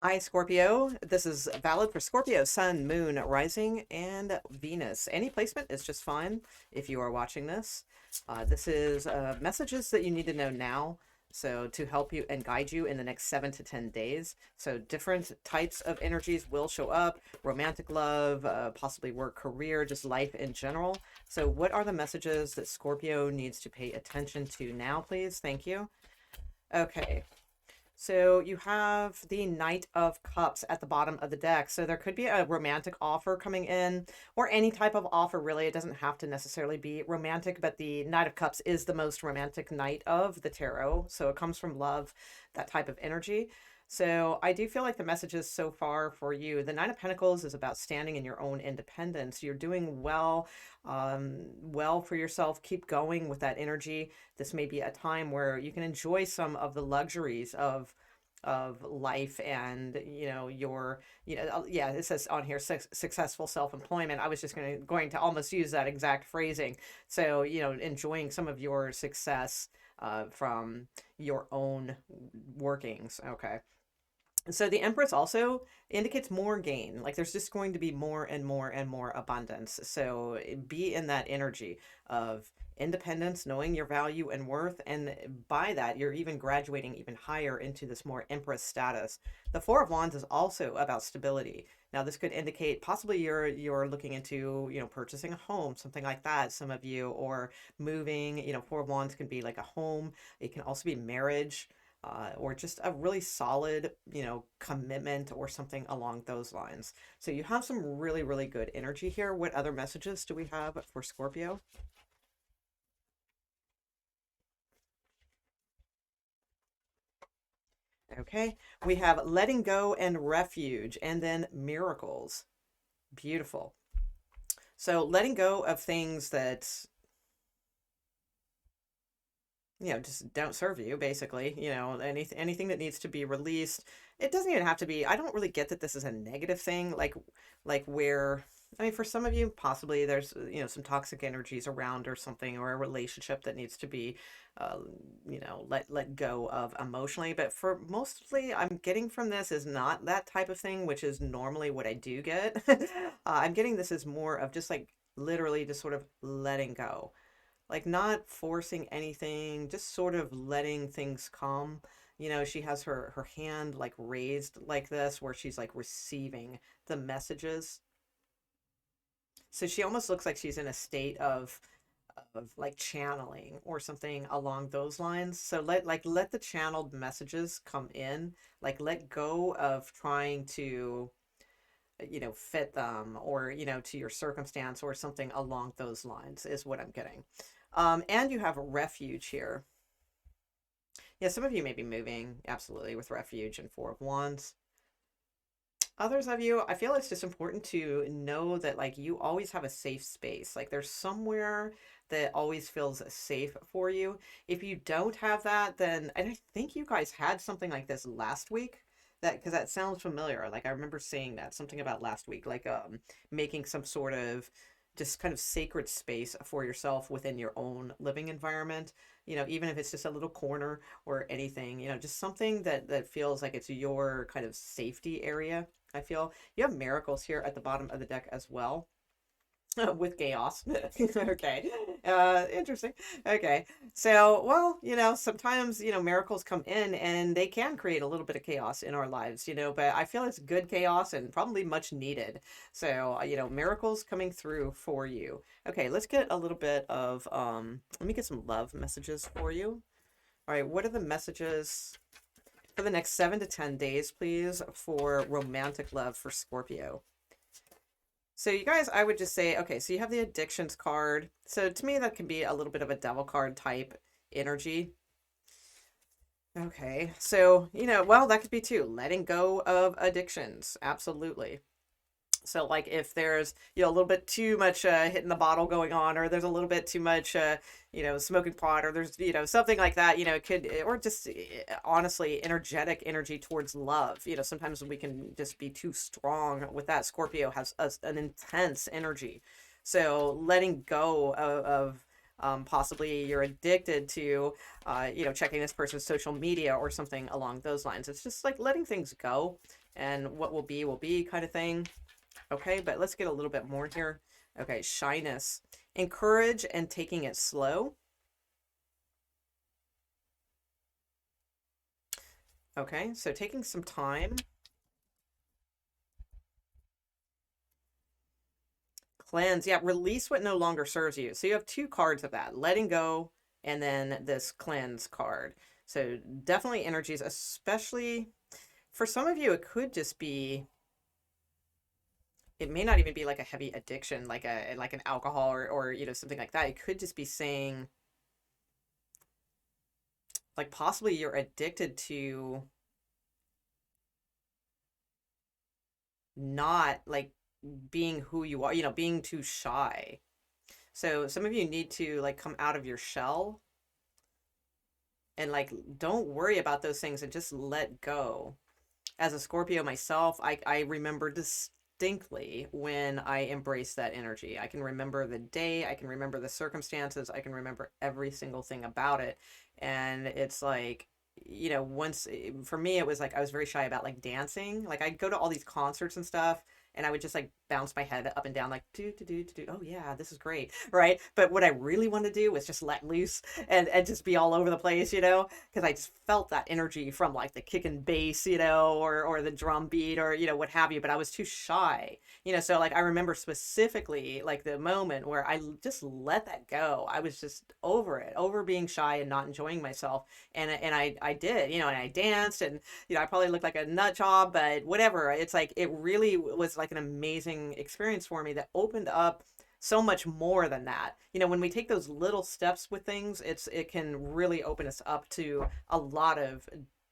Hi, Scorpio. This is valid for Scorpio, Sun, Moon, Rising, and Venus. Any placement is just fine if you are watching this. This is messages that you need to know now. So, to help you and guide you in the next 7 to 10 days. So, different types of energies will show up romantic love, possibly work, career, just life in general. So, what are the messages that Scorpio needs to pay attention to now, please? Thank you. Okay, so you have the Knight of Cups at the bottom of the deck. So there could be a romantic offer coming in, or any type of offer, really. It doesn't have to necessarily be romantic, but the Knight of Cups is the most romantic knight of the tarot. So it comes from love, that type of energy. So I do feel like the messages so far for you, the Nine of Pentacles is about standing in your own independence. You're doing well for yourself. Keep going with that energy. This may be a time where you can enjoy some of the luxuries of life and your yeah, it says on here successful self-employment. I was just going to almost use that exact phrasing. So enjoying some of your success from your own workings. Okay, so the Empress also indicates more gain. Like there's just going to be more and more and more abundance. So be in that energy of independence, knowing your value and worth. And by that, you're even graduating even higher into this more Empress status. The Four of Wands is also about stability. Now, this could indicate possibly you're looking into, purchasing a home, something like that, some of you, or moving. Four of Wands can be like a home. It can also be marriage, or just a really solid, commitment or something along those lines. So you have some really, really good energy here. What other messages do we have for Scorpio? Okay, we have letting go and refuge, and then miracles. Beautiful. So letting go of things that just don't serve you, basically. Anything that needs to be released. It doesn't even have to be. I don't really get that this is a negative thing, like where, I mean, for some of you, possibly there's, some toxic energies around or something, or a relationship that needs to be, uh, let go of emotionally. But for mostly, I'm getting from this is not that type of thing, which is normally what I do get. I'm getting this as more of just like literally just sort of letting go, like not forcing anything, just sort of letting things come. She has her hand like raised like this, where she's like receiving the messages. So she almost looks like she's in a state of like channeling or something along those lines. So let the channeled messages come in, like let go of trying to fit them, or to your circumstance or something along those lines is what I'm getting. And you have refuge here. Yeah, some of you may be moving, absolutely, with refuge and Four of Wands. Others of you, I feel it's just important to know that like you always have a safe space. Like there's somewhere that always feels safe for you. If you don't have that, then, and I think you guys had something like this last week, that because that sounds familiar. Like I remember saying that something about last week, like making some sort of just kind of sacred space for yourself within your own living environment. Even if it's just a little corner or anything, just something that feels like it's your kind of safety area. I feel you have miracles here at the bottom of the deck as well. With chaos. Okay. Interesting. Okay. So, well, sometimes, miracles come in and they can create a little bit of chaos in our lives, but I feel it's good chaos and probably much needed. So, miracles coming through for you. Okay, let's get a little bit of let me get some love messages for you. All right, what are the messages for the next 7 to 10 days, please, for romantic love for Scorpio? So you guys, I would just say, okay, so you have the addictions card. So to me, that can be a little bit of a devil card type energy. Okay, so, well, that could be too. Letting go of addictions. Absolutely. So like if there's, a little bit too much hitting the bottle going on, or there's a little bit too much, smoking pot, or there's, something like that, it could, or just honestly, energetic energy towards love. Sometimes we can just be too strong with that. Scorpio has an intense energy. So letting go of possibly you're addicted to, checking this person's social media or something along those lines. It's just like letting things go and what will be kind of thing. Okay, but let's get a little bit more here. Okay, shyness. Encourage and taking it slow. Okay, so taking some time. Cleanse. Yeah, release what no longer serves you. So you have two cards of that, letting go and then this cleanse card. So definitely energies, especially for some of you, it could just be, it may not even be like a heavy addiction, like an alcohol or something like that. It could just be saying like possibly you're addicted to not like being who you are, being too shy. So some of you need to like come out of your shell and like don't worry about those things and just let go. As a Scorpio myself, I remember distinctly when I embraced that energy. I can remember the day, I can remember the circumstances, I can remember every single thing about it. And it's like, once for me, it was like I was very shy about like dancing. Like I'd go to all these concerts and stuff, and I would just like bounce my head up and down, like do. Oh yeah, this is great, right? But what I really wanted to do was just let loose and just be all over the place, because I just felt that energy from like the kick and bass, or the drum beat or what have you. But I was too shy, So like I remember specifically like the moment where I just let that go. I was just over it, over being shy and not enjoying myself, and I did, and I danced, and I probably looked like a nut job, but whatever. It's like it really was like an amazing experience for me that opened up so much more than that. When we take those little steps with things, it can really open us up to a lot of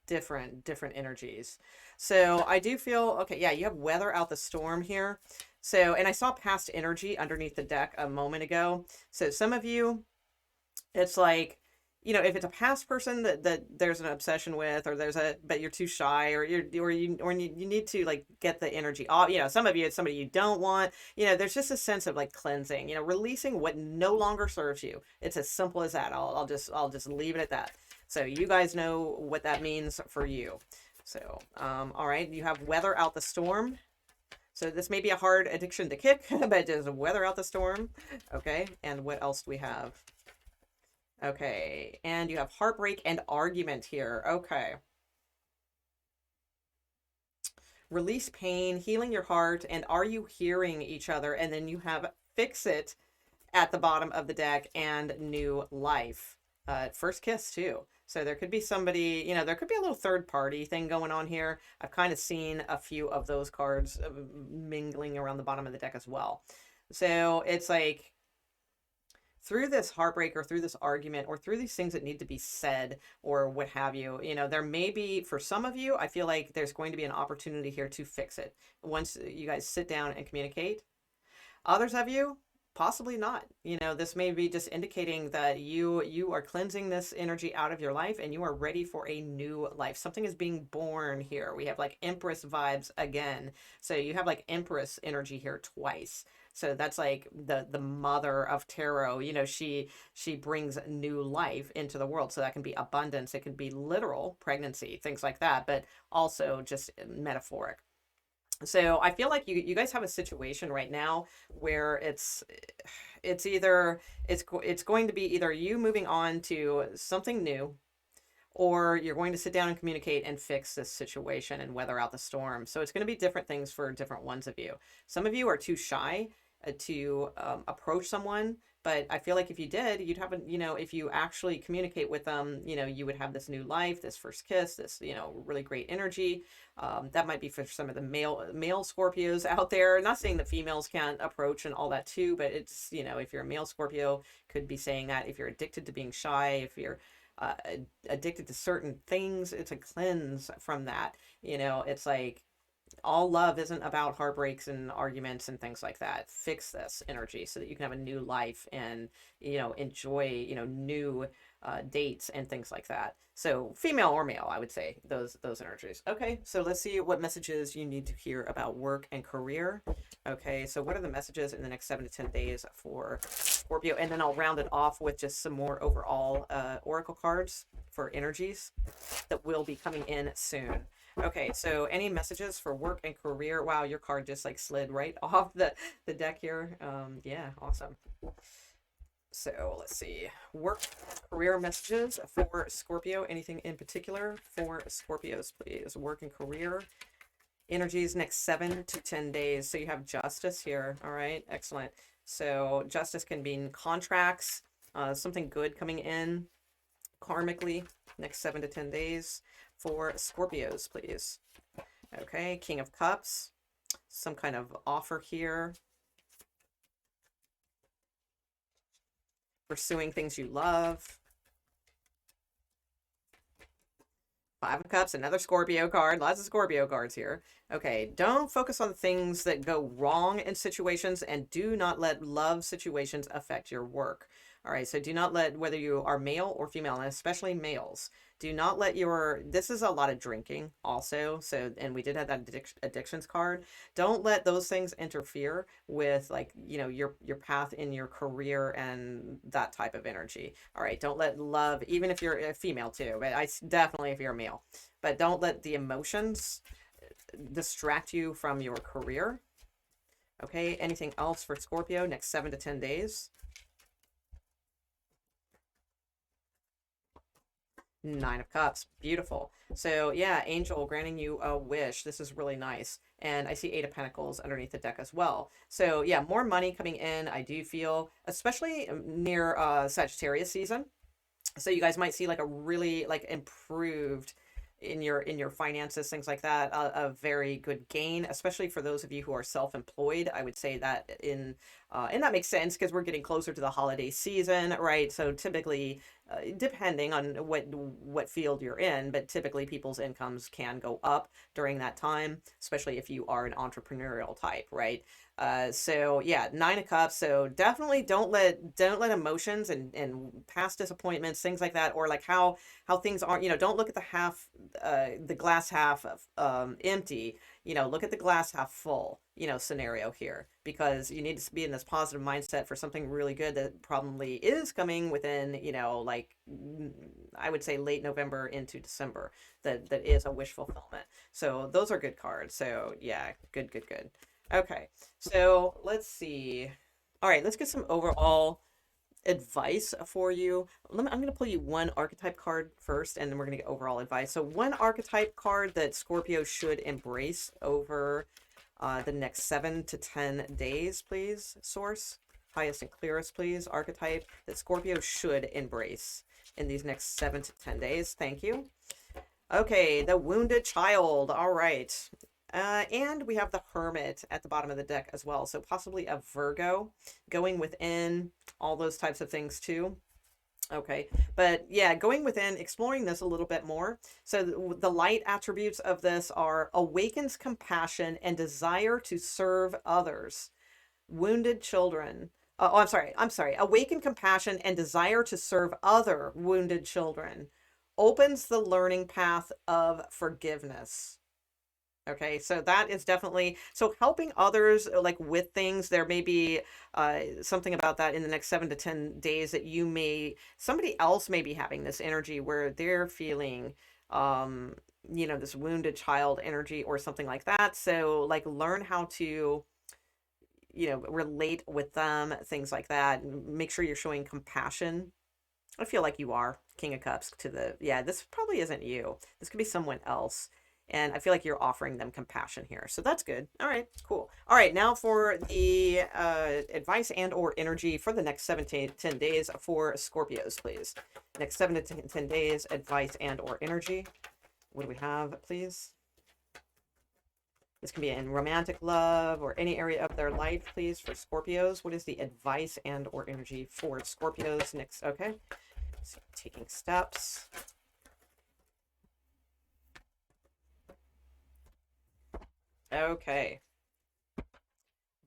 different energies. So I do feel okay, yeah, you have weather out the storm here. So, and I saw past energy underneath the deck a moment ago. So some of you, it's like, if it's a past person that there's an obsession with, or but you're too shy, or you need to like get the energy off. Some of you, it's somebody you don't want. There's just a sense of like cleansing. Releasing what no longer serves you. It's as simple as that. I'll just leave it at that. So you guys know what that means for you. So, all right, you have weather out the storm. So this may be a hard addiction to kick, but just weather out the storm. Okay, and what else do we have? Okay, and you have heartbreak and argument here. Okay. Release pain, healing your heart, and are you hearing each other? And then you have fix it at the bottom of the deck and new life. First kiss too. So there could be somebody, there could be a little third party thing going on here. I've kind of seen a few of those cards mingling around the bottom of the deck as well. So it's like through this heartbreak or through this argument or through these things that need to be said or what have you, there may be, for some of you, I feel like there's going to be an opportunity here to fix it once you guys sit down and communicate. Others of you, possibly not. This may be just indicating that you are cleansing this energy out of your life and you are ready for a new life. Something is being born here. We have like Empress vibes again. So you have like Empress energy here twice. So that's like the mother of tarot. She brings new life into the world. So that can be abundance. It can be literal pregnancy, things like that, but also just metaphoric. So I feel like you guys have a situation right now where it's going to be either you moving on to something new, or you're going to sit down and communicate and fix this situation and weather out the storm. So it's going to be different things for different ones of you. Some of you are too shy to approach someone, but I feel like if you did, you'd have if you actually communicate with them, you would have this new life, this first kiss, this, really great energy. That might be for some of the male Scorpios out there. Not saying that females can't approach and all that too, but it's, if you're a male Scorpio, could be saying that. If you're addicted to being shy, if you're addicted to certain things, it's a cleanse from that. It's like all love isn't about heartbreaks and arguments and things like that. Fix this energy so that you can have a new life and enjoy new dates and things like that. So female or male, I would say those energies. Okay, so let's see what messages you need to hear about work and career. Okay, so what are the messages in the next 7 to 10 days for Scorpio? And then I'll round it off with just some more overall oracle cards for energies that will be coming in soon. Okay, so any messages for work and career? Wow, your card just like slid right off the deck here. Yeah, awesome. So let's see. Work career messages for Scorpio. Anything in particular for Scorpios, please? Work and career energies next 7 to 10 days. So you have justice here. All right, excellent. So justice can mean contracts, something good coming in karmically next 7 to 10 days for Scorpios, please. Okay, King of Cups, some kind of offer here. Pursuing things you love. Five of Cups, another Scorpio card. Lots of Scorpio cards here. Okay, don't focus on things that go wrong in situations and do not let love situations affect your work. All right, so do not let, whether you are male or female, and especially males, do not let your, this is a lot of drinking also. So, and we did have that addictions card. Don't let those things interfere with like, your path in your career and that type of energy. All right, don't let love, even if you're a female too, but definitely if you're a male, but don't let the emotions distract you from your career. Okay, anything else for Scorpio next 7 to 10 days? Nine of Cups. Beautiful. So yeah, Angel granting you a wish. This is really nice. And I see Eight of Pentacles underneath the deck as well. So yeah, more money coming in, I do feel, especially near Sagittarius season. So you guys might see like a really like improved in your finances, things like that, a very good gain, especially for those of you who are self-employed. I would say that and that makes sense because we're getting closer to the holiday season, right? So typically, depending on what field you're in, but typically people's incomes can go up during that time, especially if you are an entrepreneurial type, right? So yeah, Nine of Cups. So definitely don't let emotions and past disappointments, things like that, or like how things are, don't look at the glass half empty, look at the glass half full, scenario here, because you need to be in this positive mindset for something really good that probably is coming within, like I would say late November into December, that is a wish fulfillment. So those are good cards. So yeah, good, good, good. Okay, so let's see. All right, let's get some overall advice for you. I'm going to pull you one archetype card first, and then we're going to get overall advice. So one archetype card that Scorpio should embrace over the next 7 to 10 days, please. Source, highest and clearest, please. Archetype that Scorpio should embrace in these next 7 to 10 days. Thank you. Okay, the wounded child. All right. And we have the Hermit at the bottom of the deck as well. So possibly a Virgo going within, all those types of things too. Okay, but yeah, going within, exploring this a little bit more. So the light attributes of this are awakens compassion and desire to serve others. Wounded children. Oh, I'm sorry. Awaken compassion and desire to serve other wounded children. Opens the learning path of forgiveness. Okay, so that is definitely, so helping others like with things. There may be something about that in the next 7 to 10 days that somebody else may be having this energy where they're feeling, this wounded child energy or something like that. So like learn how to, relate with them, things like that. Make sure you're showing compassion. I feel like you are King of Cups yeah, this probably isn't you. This could be someone else. And I feel like you're offering them compassion here. So that's good. All right, cool. All right, now for the advice and or energy for the next 7 to 10 days for Scorpios, please. Next 7 to 10 days, advice and or energy. What do we have, please? This can be in romantic love or any area of their life, please, for Scorpios. What is the advice and or energy for Scorpios next? Okay, so taking steps. Okay.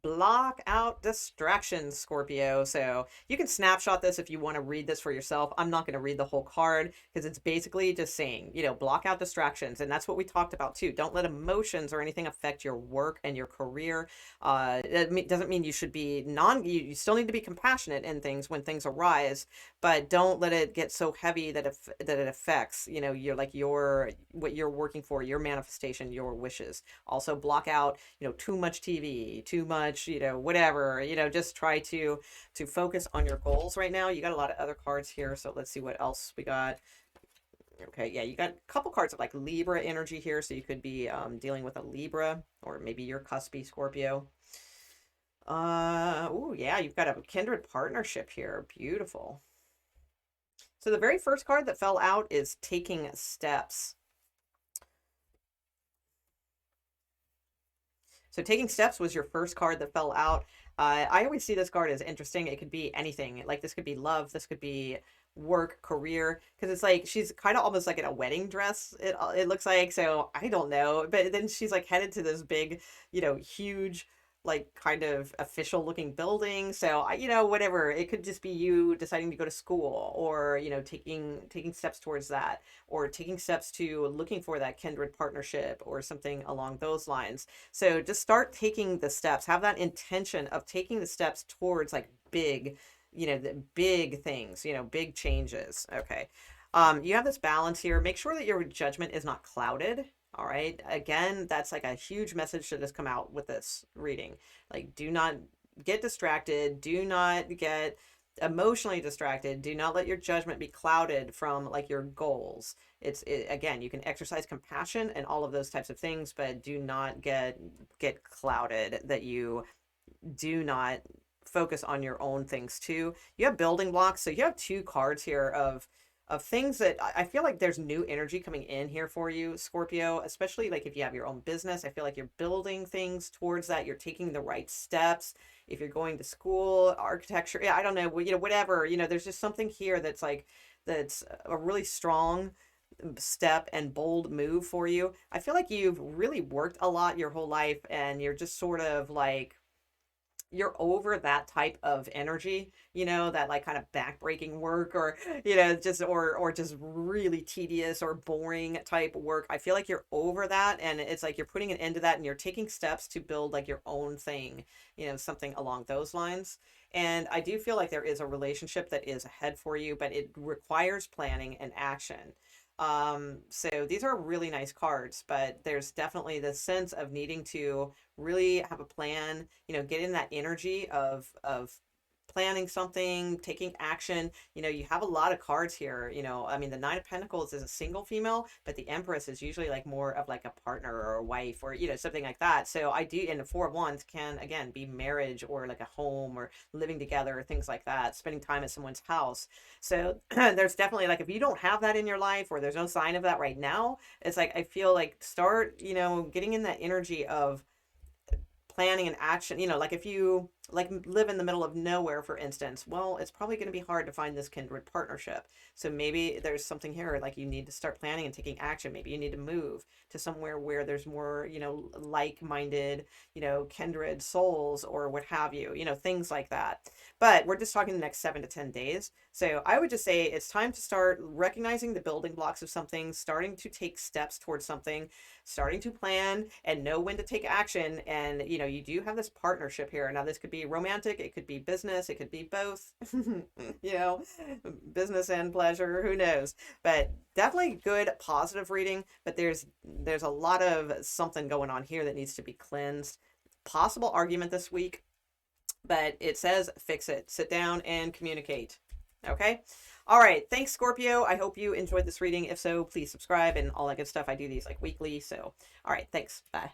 Block out distractions, Scorpio. So you can snapshot this if you want to read this for yourself. I'm not going to read the whole card because it's basically just saying, block out distractions. And that's what we talked about too. Don't let emotions or anything affect your work and your career. It doesn't mean you should be you still need to be compassionate in things when things arise, but don't let it get so heavy that it affects, what you're working for, your manifestation, your wishes. Also block out, too much TV, too much, whatever, just try to focus on your goals right now. You got a lot of other cards here, so let's see what else we got. Okay, yeah, you got a couple cards of like Libra energy here, so you could be dealing with a Libra, or maybe you're cuspy Scorpio. Oh yeah, you've got a kindred partnership here. Beautiful. So the very first card that fell out is taking steps. So taking steps was your first card that fell out. I always see this card as interesting. It could be anything. Like this could be love. This could be work, career. Because it's like she's kind of almost like in a wedding dress. It looks like. So I don't know. But then she's like headed to this big, huge, like kind of official looking building. So whatever. It could just be you deciding to go to school, or taking steps towards that, or taking steps to looking for that kindred partnership or something along those lines. So just start taking the steps. Have that intention of taking the steps towards like big, the big things, big changes. Okay. You have this balance here. Make sure that your judgment is not clouded. All right. Again, that's like a huge message that has come out with this reading. Like, do not get distracted. Do not get emotionally distracted. Do not let your judgment be clouded from like your goals. Again, you can exercise compassion and all of those types of things, but do not get clouded, that you do not focus on your own things too. You have building blocks. So you have two cards here of things that I feel like there's new energy coming in here for you, Scorpio, especially like if you have your own business. I feel like you're building things towards that. You're taking the right steps. If you're going to school, architecture, yeah, I don't know, whatever, there's just something here that's a really strong step and bold move for you. I feel like you've really worked a lot your whole life, and you're just sort of like you're over that type of energy, that like kind of backbreaking work, or, just, or just really tedious or boring type work. I feel like you're over that, and it's like you're putting an end to that, and you're taking steps to build like your own thing, something along those lines. And I do feel like there is a relationship that is ahead for you, but it requires planning and action. So these are really nice cards, but there's definitely the sense of needing to really have a plan, get in that energy of planning something, taking action. You have a lot of cards here. I mean, the Nine of Pentacles is a single female, but the Empress is usually like more of like a partner or a wife, or, something like that. So I do, and the Four of Wands can, again, be marriage or like a home or living together or things like that, spending time at someone's house. So there's definitely like, if you don't have that in your life, or there's no sign of that right now, it's like, I feel like start, getting in that energy of planning and action. Like if you like live in the middle of nowhere, for instance, well, it's probably going to be hard to find this kindred partnership. So maybe there's something here like you need to start planning and taking action. Maybe you need to move to somewhere where there's more, like-minded, kindred souls, or what have you, things like that. But we're just talking the next 7 to 10 days. So I would just say it's time to start recognizing the building blocks of something, starting to take steps towards something, starting to plan and know when to take action. And, you do have this partnership here. Now, this could be romantic, it could be business, it could be both, business and pleasure, who knows? But definitely good, positive reading. But there's a lot of something going on here that needs to be cleansed. Possible argument this week, but it says fix it. Sit down and communicate. Okay? All right. Thanks, Scorpio. I hope you enjoyed this reading. If so, please subscribe and all that good stuff. I do these like weekly. So, all right. Thanks. Bye.